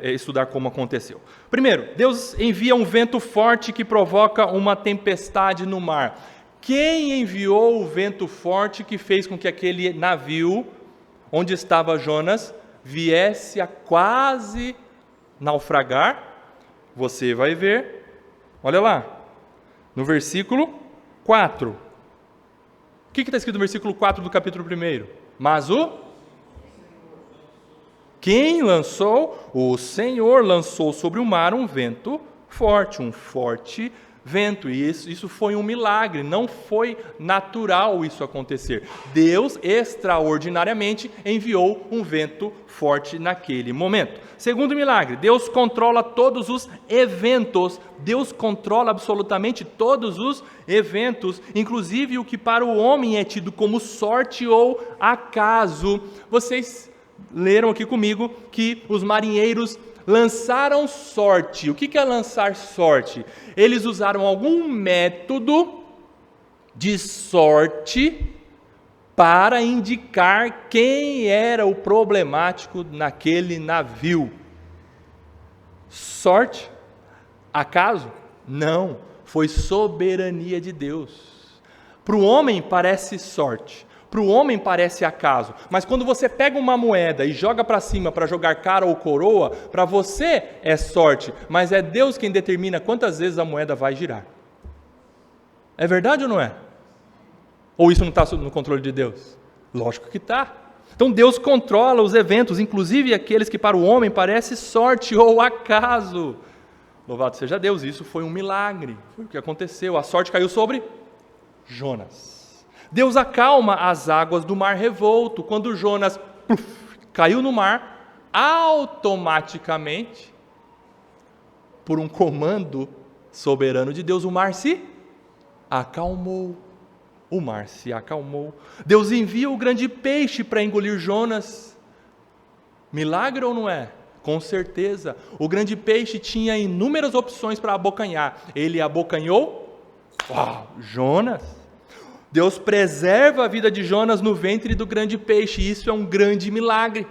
estudar como aconteceu. Primeiro, Deus envia um vento forte que provoca uma tempestade no mar. Quem enviou o vento forte que fez com que aquele navio, onde estava Jonas, viesse a quase naufragar? Você vai ver, olha lá, no versículo 4. O que está escrito no versículo 4 do capítulo 1? Mas quem lançou? O Senhor lançou sobre o mar um vento forte, um forte vento. E isso foi um milagre, não foi natural isso acontecer. Deus, extraordinariamente, enviou um vento forte naquele momento. Segundo milagre, Deus controla todos os eventos. Deus controla absolutamente todos os eventos, inclusive o que para o homem é tido como sorte ou acaso. Vocês leram aqui comigo que os marinheiros lançaram sorte. O que é lançar sorte? Eles usaram algum método de sorte para indicar quem era o problemático naquele navio. Sorte? Acaso? Não, foi soberania de Deus. Para o homem parece sorte. Para o homem parece acaso, mas quando você pega uma moeda e joga para cima para jogar cara ou coroa, para você é sorte, mas é Deus quem determina quantas vezes a moeda vai girar. É verdade ou não é? Ou isso não está no controle de Deus? Lógico que está. Então Deus controla os eventos, inclusive aqueles que para o homem parece sorte ou acaso. Louvado seja Deus, isso foi um milagre, foi o que aconteceu. A sorte caiu sobre Jonas. Deus acalma as águas do mar revolto. Quando Jonas caiu no mar, automaticamente, por um comando soberano de Deus, o mar se acalmou. O mar se acalmou. Deus envia o grande peixe para engolir Jonas. Milagre ou não é? Com certeza. O grande peixe tinha inúmeras opções para abocanhar. Ele abocanhou Jonas. Deus preserva a vida de Jonas no ventre do grande peixe, e isso é um grande milagre.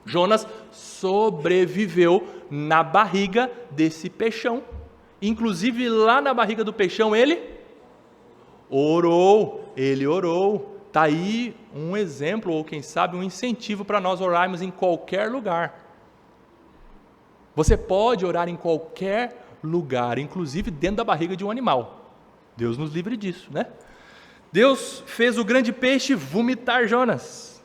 Jonas sobreviveu na barriga desse peixão. Inclusive lá na barriga do peixão ele orou. Está aí um exemplo, ou quem sabe um incentivo para nós orarmos em qualquer lugar. Você pode orar em qualquer lugar, inclusive dentro da barriga de um animal. Deus nos livre disso, né? Deus fez o grande peixe vomitar Jonas.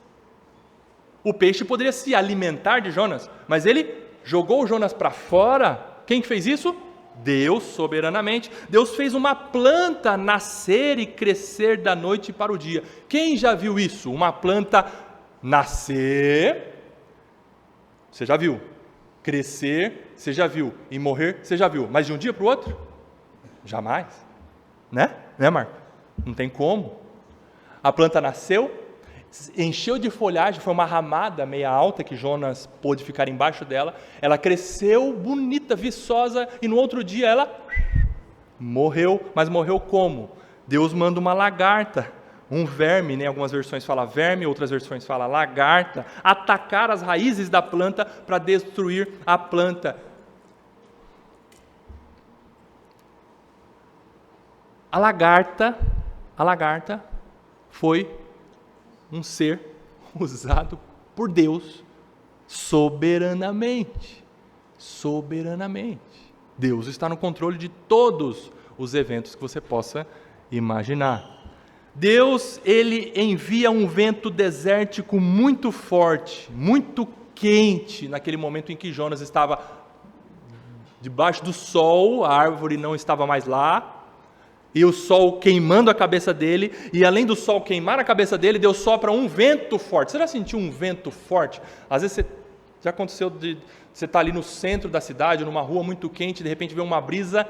O peixe poderia se alimentar de Jonas, mas ele jogou Jonas para fora. Quem fez isso? Deus, soberanamente. Deus fez uma planta nascer e crescer da noite para o dia. Quem já viu isso? Uma planta nascer, você já viu. Crescer, você já viu. E morrer, você já viu. Mas de um dia para o outro? Jamais. Né, Marco? Não tem como. A planta nasceu, encheu de folhagem, foi uma ramada meia alta que Jonas pôde ficar embaixo dela. Ela cresceu bonita, viçosa, e no outro dia ela morreu. Mas morreu como? Deus manda uma lagarta, um verme, né? Algumas versões falam verme, outras versões falam lagarta, atacar as raízes da planta para destruir a planta. A lagarta foi um ser usado por Deus soberanamente. Soberanamente. Deus está no controle de todos os eventos que você possa imaginar. Deus, ele envia um vento desértico muito forte, muito quente, naquele momento em que Jonas estava debaixo do sol, a árvore não estava mais lá, e o sol queimando a cabeça dele, e além do sol queimar a cabeça dele, Deus sopra um vento forte. Você já sentiu um vento forte? Às vezes já aconteceu de você estar ali no centro da cidade, numa rua muito quente, de repente vê uma brisa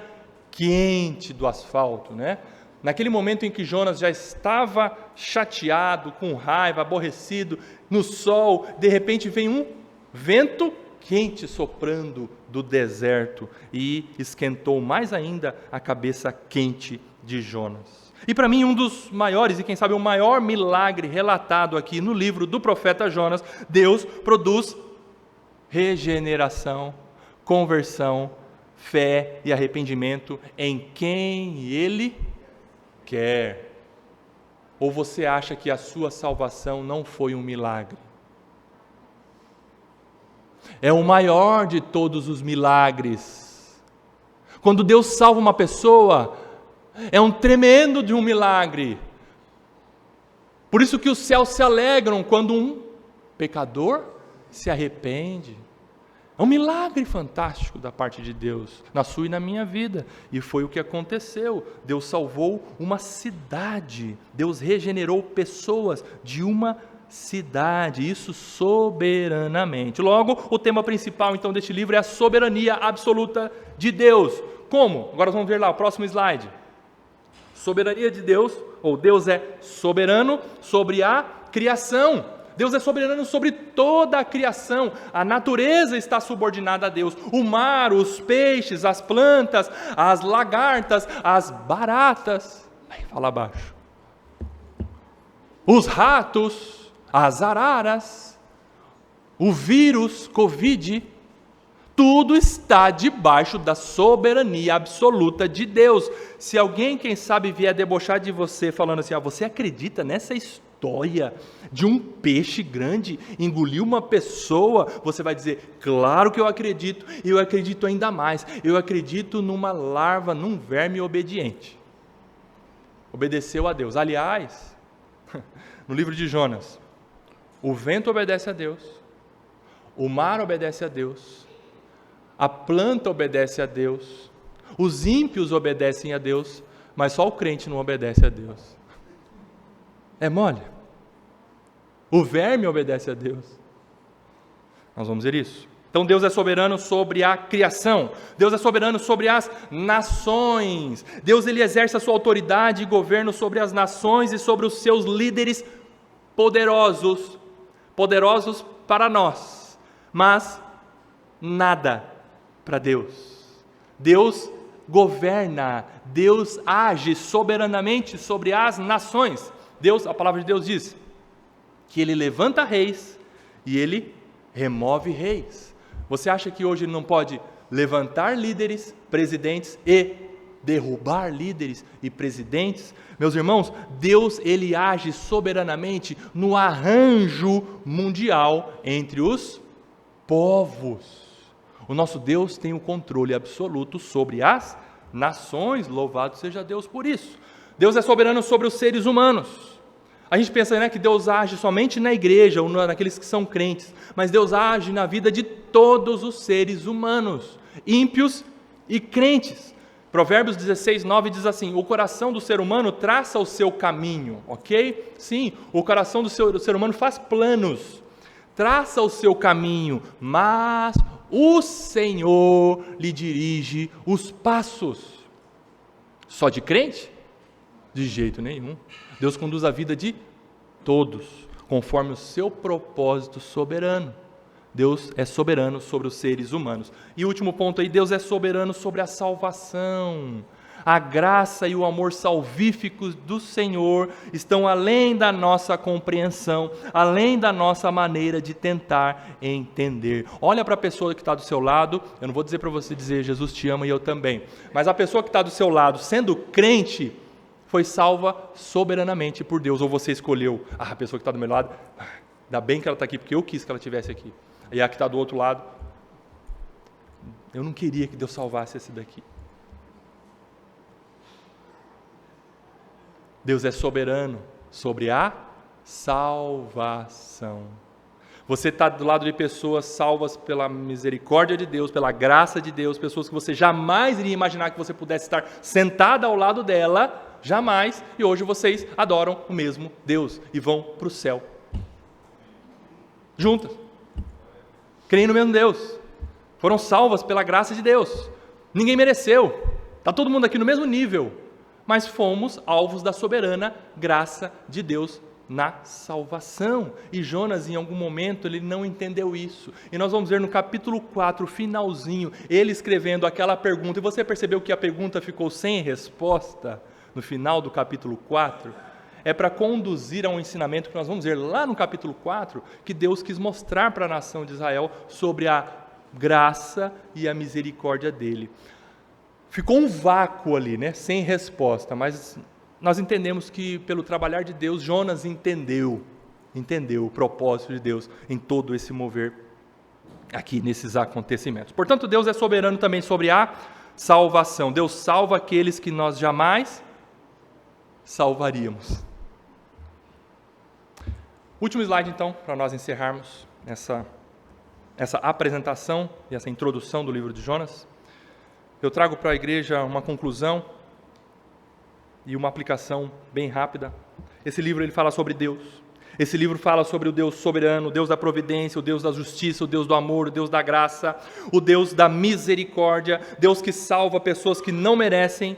quente do asfalto, né? Naquele momento em que Jonas já estava chateado, com raiva, aborrecido, no sol, de repente vem um vento quente soprando do deserto e esquentou mais ainda a cabeça quente de Jonas. E para mim um dos maiores, e quem sabe o maior milagre relatado aqui no livro do profeta Jonas, Deus produz regeneração, conversão, fé e arrependimento em quem Ele quer. Ou você acha que a sua salvação não foi um milagre? É o maior de todos os milagres. Quando Deus salva uma pessoa, é um tremendo de um milagre. Por isso que os céus se alegram quando um pecador se arrepende. É um milagre fantástico da parte de Deus, na sua e na minha vida. E foi o que aconteceu. Deus salvou uma cidade. Deus regenerou pessoas de uma cidade. Isso soberanamente. Logo, o tema principal então deste livro é a soberania absoluta de Deus. Como? Agora vamos ver lá, o próximo slide. Soberania de Deus, ou Deus é soberano sobre a criação. Deus é soberano sobre toda a criação, a natureza está subordinada a Deus, o mar, os peixes, as plantas, as lagartas, as baratas, fala baixo, os ratos, as araras, o vírus, Covid, tudo está debaixo da soberania absoluta de Deus. Se alguém, quem sabe, vier debochar de você, falando assim, você acredita nessa história de um peixe grande engolir uma pessoa, você vai dizer, claro que eu acredito, e eu acredito ainda mais, eu acredito numa larva, num verme obediente, obedeceu a Deus. Aliás, no livro de Jonas, o vento obedece a Deus, o mar obedece a Deus, a planta obedece a Deus, os ímpios obedecem a Deus, mas só o crente não obedece a Deus. É mole? O verme obedece a Deus. Nós vamos ver isso. Então Deus é soberano sobre a criação. Deus é soberano sobre as nações. Deus, ele exerce a sua autoridade e governo sobre as nações e sobre os seus líderes poderosos. Poderosos para nós, mas nada para Deus. Deus governa, Deus age soberanamente sobre as nações. Deus, a palavra de Deus diz que Ele levanta reis e Ele remove reis. Você acha que hoje Ele não pode levantar líderes, presidentes e derrubar líderes e presidentes? Meus irmãos, Deus, Ele age soberanamente no arranjo mundial entre os povos. O nosso Deus tem o controle absoluto sobre as nações, louvado seja Deus por isso. Deus é soberano sobre os seres humanos. A gente pensa, né, que Deus age somente na igreja, ou naqueles que são crentes, mas Deus age na vida de todos os seres humanos, ímpios e crentes. Provérbios 16:9 diz assim, o coração do ser humano traça o seu caminho, ok? Sim, o coração do ser humano faz planos, traça o seu caminho, mas o Senhor lhe dirige os passos. Só de crente? De jeito nenhum. Deus conduz a vida de todos, conforme o seu propósito soberano. Deus é soberano sobre os seres humanos. E o último ponto aí, Deus é soberano sobre a salvação. A graça e o amor salvíficos do Senhor estão além da nossa compreensão, além da nossa maneira de tentar entender. Olha para a pessoa que está do seu lado, eu não vou dizer para você dizer Jesus te ama e eu também, mas a pessoa que está do seu lado, sendo crente, foi salva soberanamente por Deus, ou você escolheu, a pessoa que está do meu lado, ainda bem que ela está aqui, porque eu quis que ela estivesse aqui. E a que está do outro lado, eu não queria que Deus salvasse esse daqui. Deus é soberano sobre a salvação. Você está do lado de pessoas salvas pela misericórdia de Deus, pela graça de Deus, pessoas que você jamais iria imaginar que você pudesse estar sentada ao lado dela, jamais, e hoje vocês adoram o mesmo Deus e vão para o céu. Juntas. Creem no mesmo Deus. Foram salvas pela graça de Deus. Ninguém mereceu. Está todo mundo aqui no mesmo nível. Mas fomos alvos da soberana graça de Deus na salvação. E Jonas, em algum momento, ele não entendeu isso. E nós vamos ver no capítulo 4, finalzinho, ele escrevendo aquela pergunta. E você percebeu que a pergunta ficou sem resposta no final do capítulo 4? É para conduzir a um ensinamento que nós vamos ver lá no capítulo 4, que Deus quis mostrar para a nação de Israel sobre a graça e a misericórdia dele. Ficou um vácuo ali, né? Sem resposta, mas nós entendemos que pelo trabalhar de Deus, Jonas entendeu o propósito de Deus em todo esse mover aqui nesses acontecimentos. Portanto, Deus é soberano também sobre a salvação. Deus salva aqueles que nós jamais salvaríamos. Último slide então, para nós encerrarmos essa apresentação e essa introdução do livro de Jonas. Eu trago para a igreja uma conclusão e uma aplicação bem rápida. Esse livro ele fala sobre Deus. Esse livro fala sobre o Deus soberano, o Deus da providência, o Deus da justiça, o Deus do amor, o Deus da graça, o Deus da misericórdia, Deus que salva pessoas que não merecem,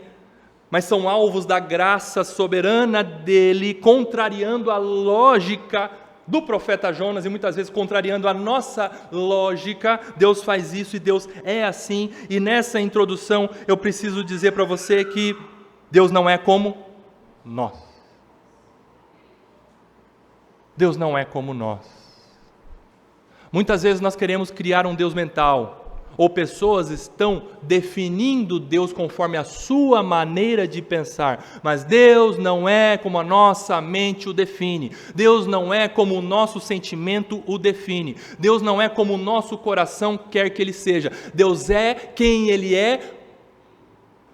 mas são alvos da graça soberana dele, contrariando a lógica do profeta Jonas e muitas vezes contrariando a nossa lógica. Deus faz isso e Deus é assim. E nessa introdução eu preciso dizer para você que Deus não é como nós. Deus não é como nós. Muitas vezes nós queremos criar um Deus mental, ou pessoas estão definindo Deus conforme a sua maneira de pensar, mas Deus não é como a nossa mente o define, Deus não é como o nosso sentimento o define, Deus não é como o nosso coração quer que Ele seja. Deus é quem Ele é,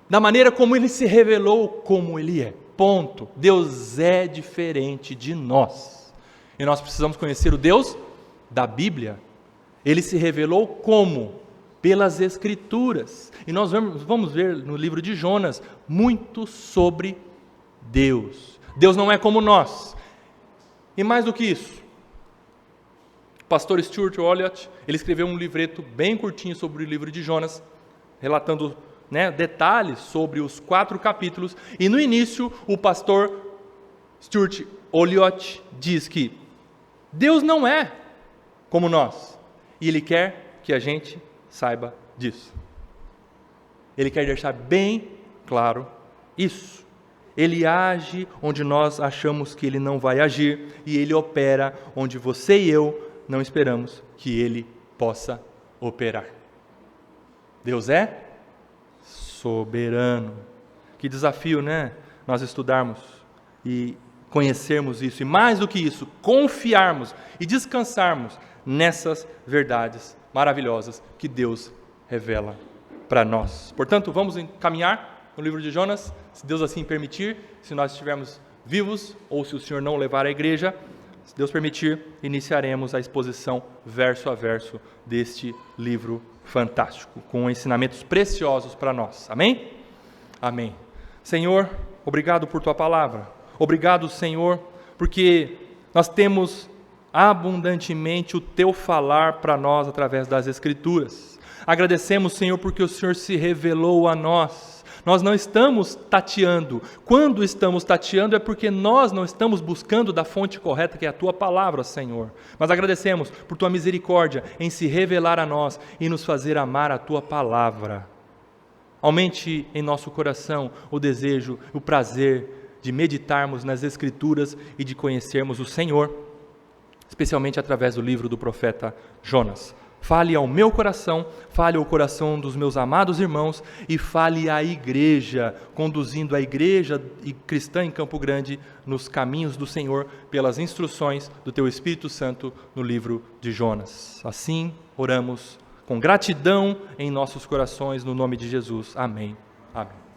da maneira como Ele se revelou como Ele é, ponto. Deus é diferente de nós, e nós precisamos conhecer o Deus da Bíblia. Ele se revelou como? Pelas Escrituras. E nós vamos ver no livro de Jonas muito sobre Deus. Deus não é como nós. E mais do que isso, o pastor Stuart Olyott, ele escreveu um livreto bem curtinho sobre o livro de Jonas, relatando detalhes sobre os 4 capítulos. E no início, o pastor Stuart Olyott diz que Deus não é como nós. E Ele quer que a gente saiba disso. Ele quer deixar bem claro isso. Ele age onde nós achamos que Ele não vai agir, e Ele opera onde você e eu não esperamos que Ele possa operar. Deus é soberano. Que desafio, né? Nós estudarmos e conhecermos isso, e mais do que isso, confiarmos e descansarmos nessas verdades maravilhosas que Deus revela para nós. Portanto, vamos encaminhar no livro de Jonas, se Deus assim permitir, se nós estivermos vivos, ou se o Senhor não levar a igreja, se Deus permitir, iniciaremos a exposição verso a verso deste livro fantástico, com ensinamentos preciosos para nós. Amém? Amém. Senhor, obrigado por Tua palavra. Obrigado, Senhor, porque nós temos abundantemente o Teu falar para nós através das Escrituras. Agradecemos, Senhor, porque o Senhor se revelou a nós. Nós não estamos tateando. Quando estamos tateando é porque nós não estamos buscando da fonte correta, que é a Tua palavra, Senhor. Mas agradecemos por Tua misericórdia em se revelar a nós e nos fazer amar a Tua palavra. Aumente em nosso coração o desejo, o prazer de meditarmos nas Escrituras e de conhecermos o Senhor, especialmente através do livro do profeta Jonas. Fale ao meu coração, fale ao coração dos meus amados irmãos e fale à igreja, conduzindo a igreja cristã em Campo Grande nos caminhos do Senhor, pelas instruções do Teu Espírito Santo no livro de Jonas. Assim, oramos com gratidão em nossos corações, no nome de Jesus. Amém. Amém.